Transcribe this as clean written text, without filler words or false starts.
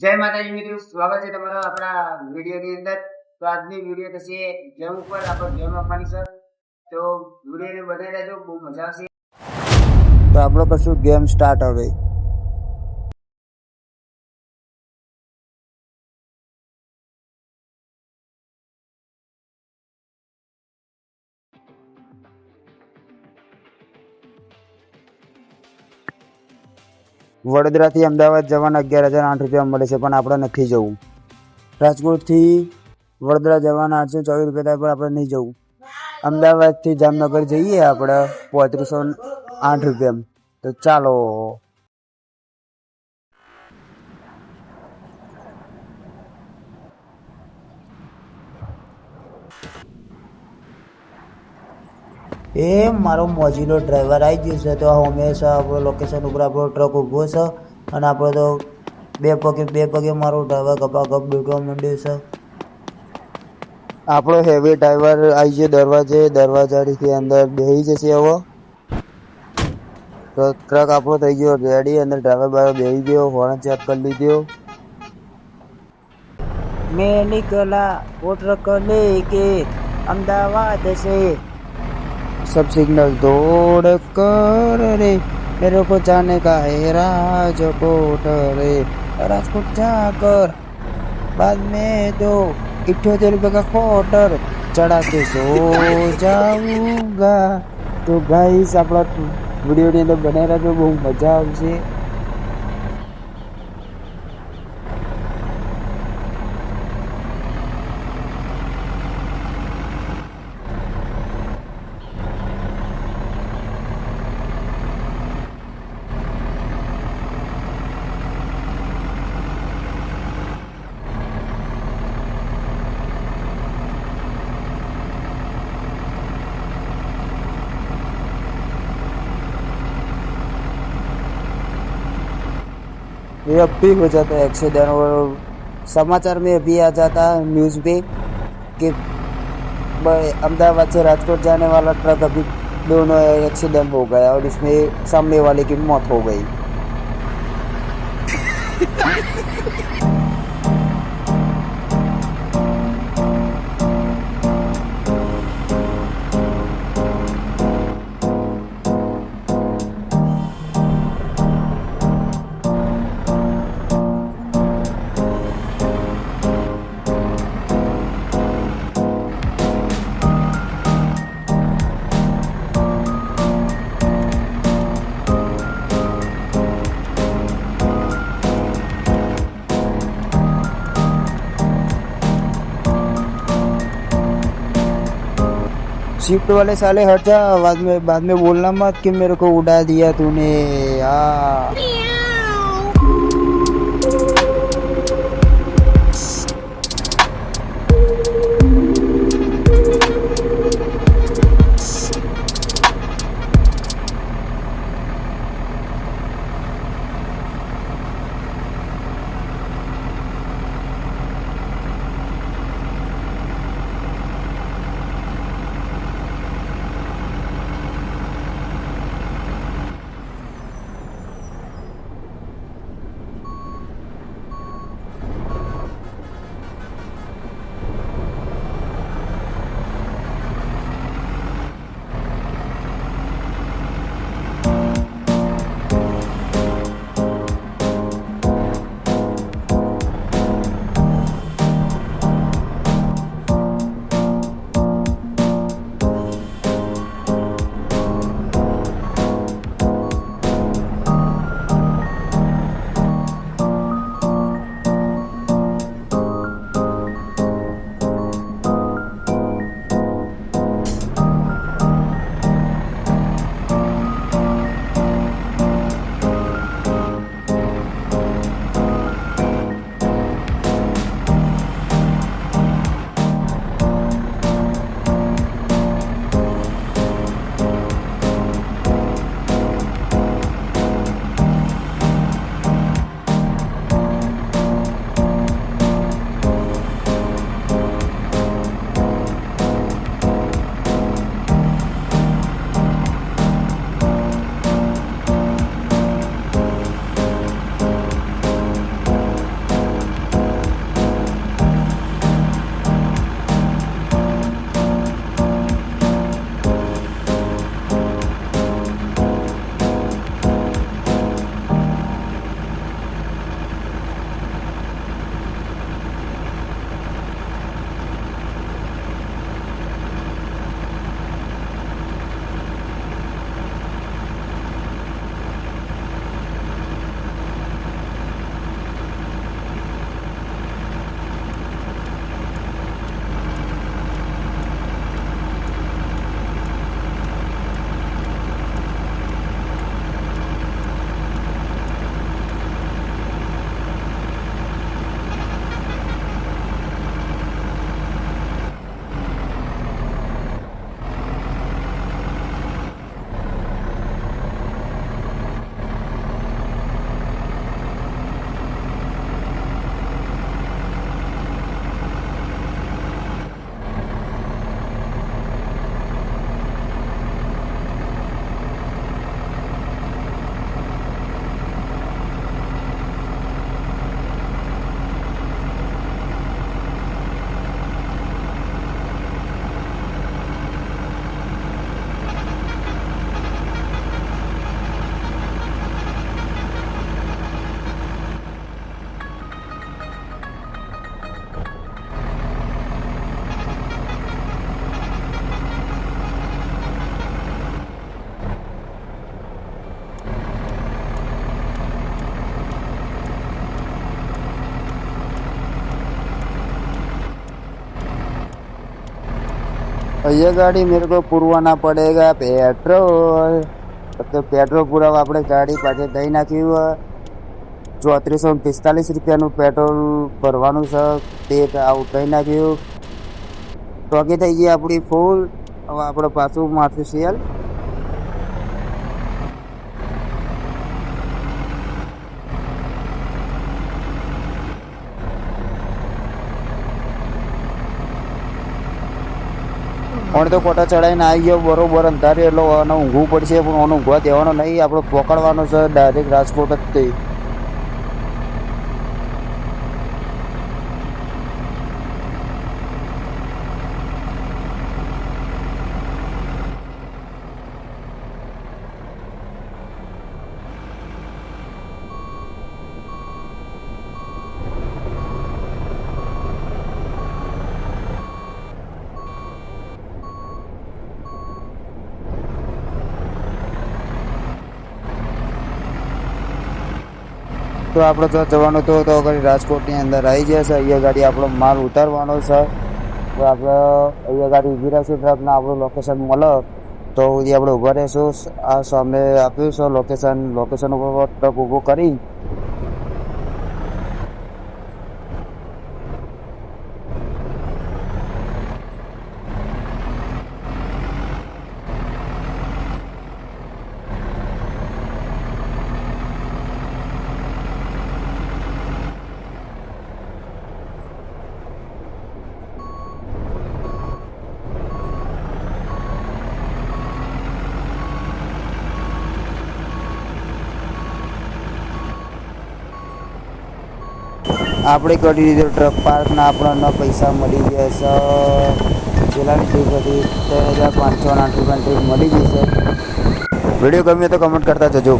જય માતાજી મિત્રો, સ્વાગત છે તમારો આપણા વિડીયોની અંદર। તો આજની વિડીયો થશે ગેમ ઉપર, આપણે ગેમ આપવાની છે, તો વિડીયોને બનાવી રહેજો, બહુ મજા આવશે। તો આપણે કશું ગેમ સ્ટાર્ટ હવે। વડોદરાથી અમદાવાદ જવાના 11,008 રૂપિયા મળે છે, પણ આપણે નથી જવું। રાજકોટથી વડોદરા જવાના 824 રૂપિયા થાય, પણ આપણે નહીં જવું। અમદાવાદથી જામનગર જઈએ આપણે 3508 રૂપિયા। તો ચાલો। એ મારો મોજીલો ડ્રાઈવર આવી ગયો છે। તો હંમેશા આપણો લોકેશન ઉપર આપણો ટ્રક ઊભો છે અને આપણે તો બે પગે મારો ડ્રાઈવર ગપાગપ બેઠવા માંડ્યો છે। આપણો હેવી ડ્રાઈવર આવી ગયો દરવાજાથી અંદર બેસી જશે હવે। તો ટ્રક આપણો થઈ ગયો રેડી, અંદર ડ્રાઈવર બાર બેસી ગયો, હોર્ન ચેક કરી લીધો। મેં निकला वो ट्रक लेके अहमदाबाद से, सब सिग्नल तोड़ कर रे मेरे को जाने का है राजकोट रे। राजकोट जाकर बाद में तो 78 रुपये का क्वार्टर चढ़ा के सो जाऊंगा। तो गाइस આપણા વિડીયોની અંદર બનાવી રાખજો, બહુ મજા આવશે। ये अब भी हो जाता है एक्सीडेंट, और समाचार में अभी आ जाता है न्यूज़ पे कि अहमदाबाद से राजकोट जाने वाला ट्रक अभी दोनों एक्सीडेंट हो गया और इसमें सामने वाले की मौत हो गई। शिफ्ट वाले साले हट जा, बाद में बोलना मत कि मेरे को उड़ा दिया तूने। ये गाड़ी मेरे को पुरवाना पड़ेगा पेट्रोल। तो पेट्रोल पुरावा આપણે ગાડી પાછળ દઈ નાખ્યું 3445 રૂપિયાનું પેટ્રોલ ભરવાનું છે તે આઉટ દઈ નાખ્યું ટોકી થઈ ગઈ આપણી ફૂલ। હવે આપણે પાછું મારશું સેલ। પણ તો કોટા ચડાવીને આવી ગયો બરોબર અંધારે એટલે આને ઊંઘવું પડશે પણ આને ઊંઘવા દેવાનો નહીં આપણે પકડવાનો છે ડાયરેક્ટ રાજકોટ જ તે। તો આપણે તો જવાનું તો આગળ રાજકોટની અંદર આવી જશે। અહીંયા ગાડી આપણો માલ ઉતારવાનો છે તો આપણે અહીંયા ગાડી ઊભી રહેશું ટ્રકને આપણું લોકેશન મળે તો આપણે ઊભા રહીશું। આ સામે આપ્યું છે લોકેશન ઉપર ટ્રક ઊભો કરી આપણે કરી દીધો ટ્રક પાર્કના આપણને પૈસા મળી જશે। પેલાની ટીપ હતી 13,508 રૂપિયાની ટીપ મળી જશે। વિડીયો ગમ્યો તો કમેન્ટ કરતા જજો।